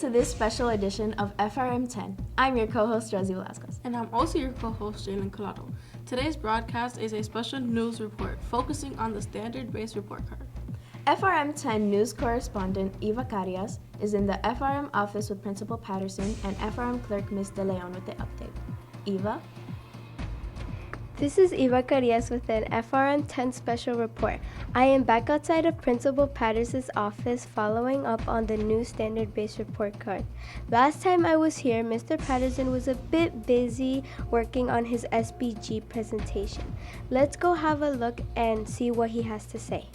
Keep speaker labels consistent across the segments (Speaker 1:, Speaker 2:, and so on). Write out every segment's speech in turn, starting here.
Speaker 1: to this special edition of FRM 10. I'm your co-host, Rosie Velasquez.
Speaker 2: And I'm also your co-host, Jalen Collado. Today's broadcast is a special news report focusing on the standard-based report card.
Speaker 1: FRM 10 news correspondent Eva Carias is in the FRM office with Principal Patterson and FRM clerk Ms. De Leon with the update. Eva?
Speaker 3: This is Eva Carias with an FRM 10 special report. I am back outside of Principal Patterson's office following up on the new standard-based report card. Last time I was here, Mr. Patterson was a bit busy working on his SBG presentation. Let's go have a look and see what he has to say.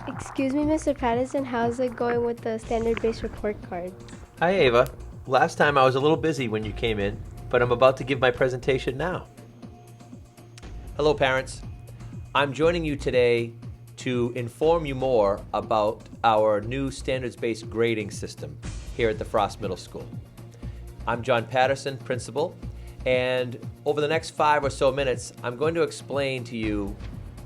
Speaker 3: Excuse me, Mr. Patterson, how's it going with the standard-based report cards?
Speaker 4: Hi, Ava. Last time I was a little busy when you came in, but I'm about to give my presentation now. Hello, parents. I'm joining you today to inform you more about our new standards-based grading system here at the Frost Middle School. I'm John Patterson, principal, and over the next 5 or so minutes, I'm going to explain to you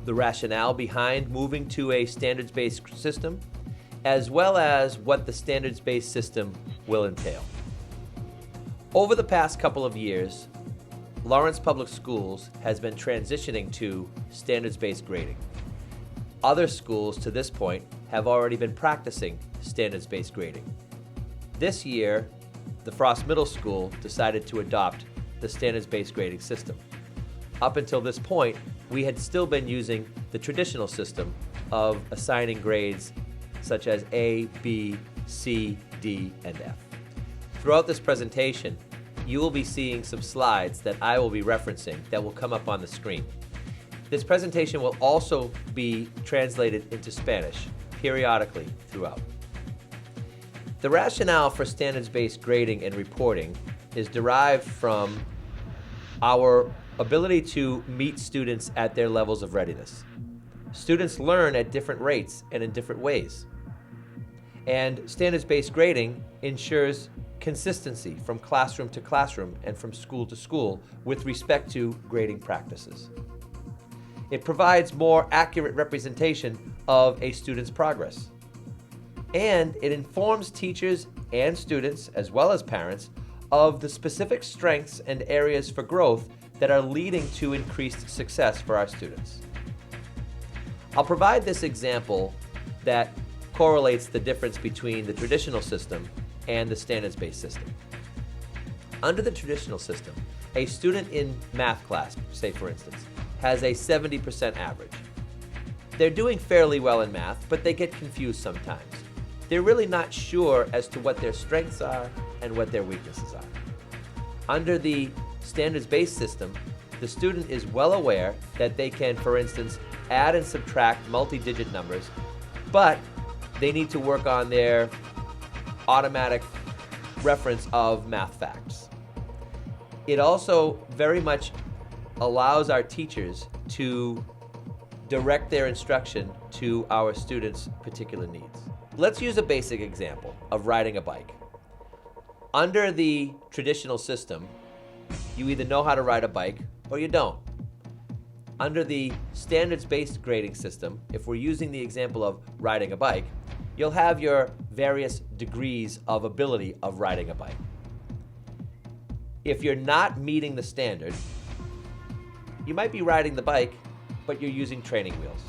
Speaker 4: the rationale behind moving to a standards-based system, as well as what the standards-based system will entail. Over the past couple of years, Lawrence Public Schools has been transitioning to standards-based grading. Other schools to this point have already been practicing standards-based grading. This year, the Frost Middle School decided to adopt the standards-based grading system. Up until this point, we had still been using the traditional system of assigning grades such as A, B, C, D, and F. Throughout this presentation, you will be seeing some slides that I will be referencing that will come up on the screen. This presentation will also be translated into Spanish periodically throughout. The rationale for standards-based grading and reporting is derived from our ability to meet students at their levels of readiness. Students learn at different rates and in different ways. And standards-based grading ensures consistency from classroom to classroom and from school to school with respect to grading practices. It provides more accurate representation of a student's progress. And it informs teachers and students, as well as parents, of the specific strengths and areas for growth that are leading to increased success for our students. I'll provide this example that correlates the difference between the traditional system and the standards-based system. Under the traditional system, a student in math class, say for instance, has a 70% average. They're doing fairly well in math, but they get confused sometimes. They're really not sure as to what their strengths are and what their weaknesses are. Under the standards-based system, the student is well aware that they can, for instance, add and subtract multi-digit numbers, but they need to work on their automatic reference of math facts. It also very much allows our teachers to direct their instruction to our students' particular needs. Let's use a basic example of riding a bike. Under the traditional system, you either know how to ride a bike or you don't. Under the standards-based grading system, if we're using the example of riding a bike, you'll have your various degrees of ability of riding a bike. If you're not meeting the standard, you might be riding the bike, but you're using training wheels.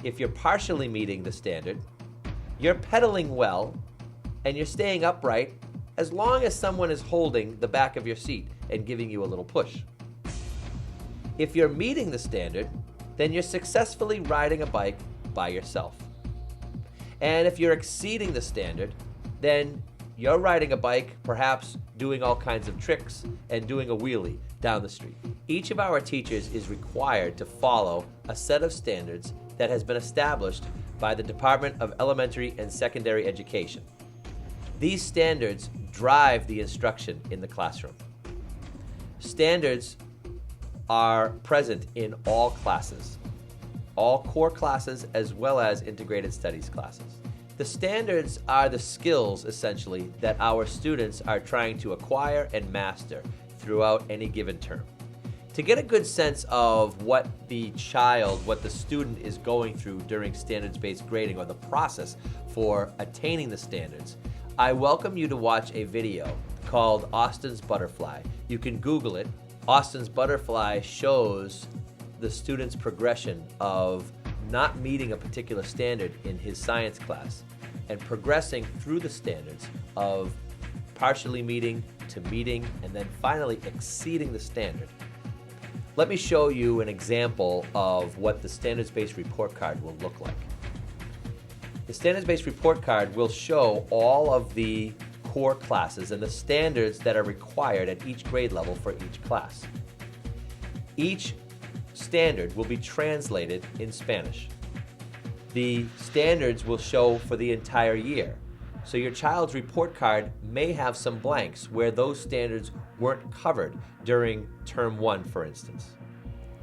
Speaker 4: If you're partially meeting the standard, you're pedaling well and you're staying upright as long as someone is holding the back of your seat and giving you a little push. If you're meeting the standard, then you're successfully riding a bike by yourself. And if you're exceeding the standard, then you're riding a bike, perhaps doing all kinds of tricks and doing a wheelie down the street. Each of our teachers is required to follow a set of standards that has been established by the Department of Elementary and Secondary Education. These standards drive the instruction in the classroom. Standards are present in all classes, all core classes as well as integrated studies classes. The standards are the skills, essentially, that our students are trying to acquire and master throughout any given term. To get a good sense of what the student is going through during standards-based grading, or the process for attaining the standards, I welcome you to watch a video called Austin's Butterfly. You can Google it. Austin's Butterfly shows the student's progression of not meeting a particular standard in his science class and progressing through the standards of partially meeting to meeting and then finally exceeding the standard. Let me show you an example of what the standards-based report card will look like. The standards-based report card will show all of the core classes and the standards that are required at each grade level for each class. Each standard will be translated in Spanish. The standards will show for the entire year. So your child's report card may have some blanks where those standards weren't covered during term 1, for instance.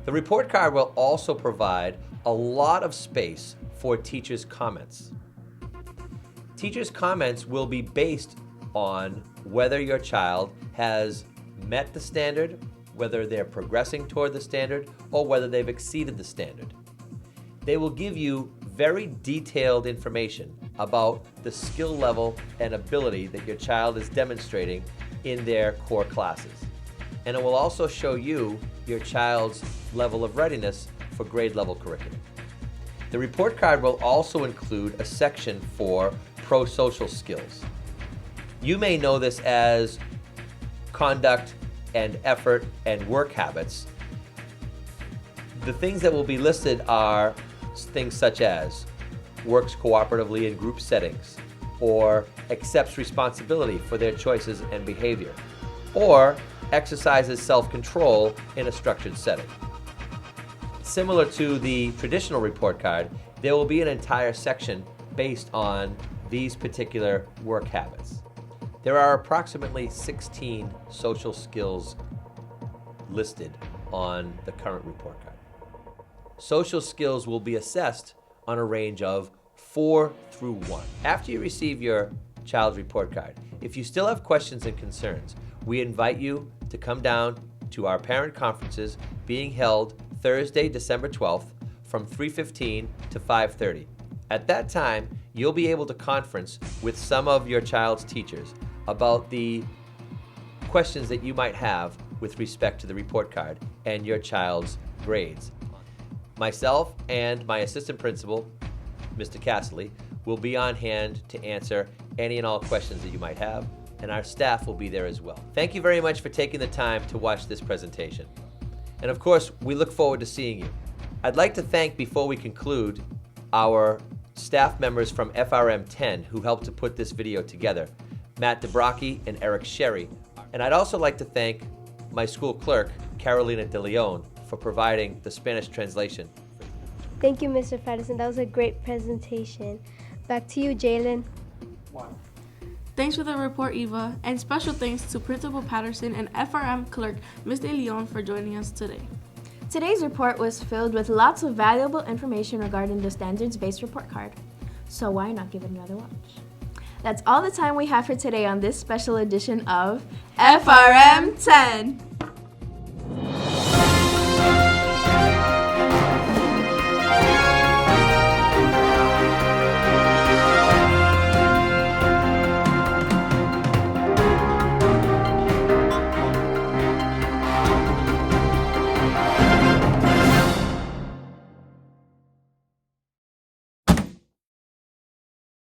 Speaker 4: The report card will also provide a lot of space for teachers' comments. Teachers' comments will be based on whether your child has met the standard, whether they're progressing toward the standard, or whether they've exceeded the standard. They will give you very detailed information about the skill level and ability that your child is demonstrating in their core classes. And it will also show you your child's level of readiness for grade level curriculum. The report card will also include a section for pro-social skills. You may know this as conduct and effort and work habits. The things that will be listed are things such as works cooperatively in group settings, or accepts responsibility for their choices and behavior, or exercises self-control in a structured setting. Similar to the traditional report card, there will be an entire section based on these particular work habits. There are approximately 16 social skills listed on the current report card. Social skills will be assessed on a range of 4 through 1. After you receive your child's report card, if you still have questions and concerns, we invite you to come down to our parent conferences being held Thursday, December 12th from 3:15 to 5:30. At that time, you'll be able to conference with some of your child's teachers about the questions that you might have with respect to the report card and your child's grades. Myself and my assistant principal, Mr. Casserly, will be on hand to answer any and all questions that you might have, and our staff will be there as well. Thank you very much for taking the time to watch this presentation. And of course, we look forward to seeing you. I'd like to thank, before we conclude, our staff members from FRM 10 who helped to put this video together, Matt DeBrocchi and Eric Sherry. And I'd also like to thank my school clerk, Carolina De Leon, for providing the Spanish translation.
Speaker 3: Thank you, Mr. Patterson. That was a great presentation. Back to you, Jalen.
Speaker 2: Thanks for the report, Eva, and special thanks to Principal Patterson and FRM clerk, Ms. De Leon, for joining us today.
Speaker 1: Today's report was filled with lots of valuable information regarding the standards-based report card. So why not give it another watch? That's all the time we have for today on this special edition of FRM 10.